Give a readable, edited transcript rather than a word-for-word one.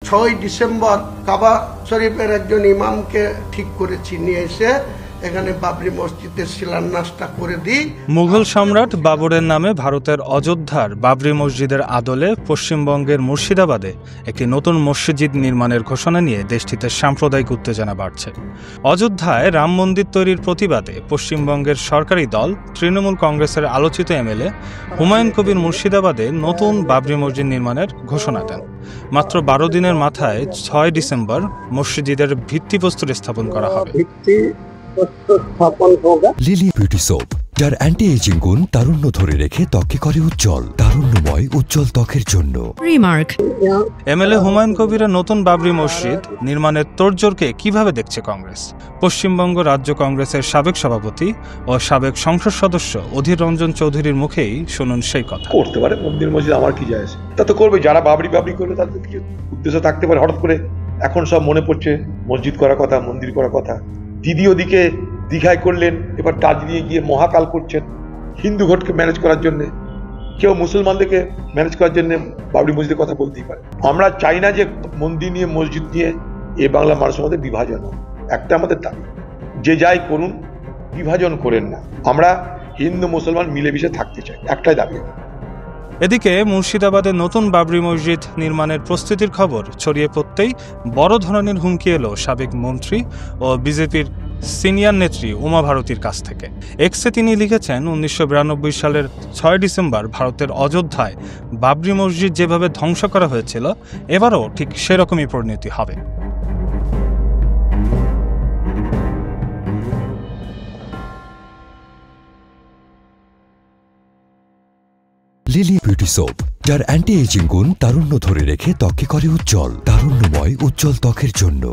6 December কাবা শরীফের একজন ইমামকে ঠিক করেছি, নিয়ে এসে এখানে বাবরি মসজিদের শিলান্যাসটা করে দিই। মুঘল সম্রাট বাবরের নামে ভারতের অযোধ্যার বাবরি মসজিদের আদলে পশ্চিমবঙ্গের মুর্শিদাবাদে একটি নতুন মসজিদ নির্মাণের ঘোষণা নিয়ে দেশটিতে সাম্প্রদায়িক উত্তেজনা বাড়ছে। অযোধ্যায় রাম মন্দির তৈরির প্রতিবাদে পশ্চিমবঙ্গের সরকারি দল তৃণমূল কংগ্রেসের আলোচিত এমএলএ হুমায়ুন কবির মুর্শিদাবাদে নতুন বাবরি মসজিদ নির্মাণের ঘোষণা দেন। মাত্র 12 দিনের মাথায় 6 ডিসেম্বর মসজিদের ভিত্তিপ্রস্তর স্থাপন করা হবে। লিলি বিউটি সোপ, যার অ্যান্টি এজিং গুণ তারুণ্য ধরে রেখে ত্বকে করে উজ্জ্বল, তারুণ্যময় উজ্জ্বল ত্বকের জন্য। এমএলএ হুমায়ুন কবিরের নতুন বাবরি মসজিদ নির্মাণের তোড়জোড়কে কিভাবে দেখছে কংগ্রেস? পশ্চিমবঙ্গ রাজ্য কংগ্রেসের সাবেক সভাপতি ও সাবেক সংসদ সদস্য অধীর রঞ্জন চৌধুরীর মুখেই শুনুন সেই কথা। করতে পারে মন্দির মসজিদ, আমার কি যায় আসে? তা তো করবে, যারা বাবরি করবে তাদের কিছু উদ্দেশ্য থাকতে পারে। হঠাৎ করে এখন সব মনে পড়ছে মসজিদ করার কথা, মন্দির করার কথা। দিদি ওদিকে দীঘায় করলেন, এবার দার্জিলিংয়ে গিয়ে মহাকাল করছেন হিন্দু ভোটকে ম্যানেজ করার জন্য। কেউ মুসলমানদেরকে ম্যানেজ করার জন্য বাবরি মসজিদের কথা বলতেই পারে। আমরা চাই না যে মন্দির নিয়ে মসজিদ নিয়ে এ বাংলা মানুষের মধ্যে বিভাজন হোক। একটা আমাদের দাবি, যে যাই করুন বিভাজন করেন না। আমরা হিন্দু মুসলমান মিলেমিশে থাকতে চাই, একটাই দাবি। এদিকে মুর্শিদাবাদে নতুন বাবরি মসজিদ নির্মাণের প্রস্তুতির খবর ছড়িয়ে পড়তেই বড় ধরনের হুমকি এলো সাবেক মন্ত্রী ও বিজেপির সিনিয়র নেত্রী উমা ভারতীর কাছ থেকে। এক্সে তিনি লিখেছেন, 1992 সালের 6 ডিসেম্বর ভারতের অযোধ্যায় বাবরি মসজিদ যেভাবে ধ্বংস করা হয়েছিল, এবারও ঠিক সেরকমই পরিণতি হবে। লিলি বিউটি সোপ, যার অ্যান্টি এজিং গুণ তারুণ্য ধরে রেখে ত্বকে করে উজ্জ্বল, তারুণ্যময় উজ্জ্বল ত্বকের জন্য।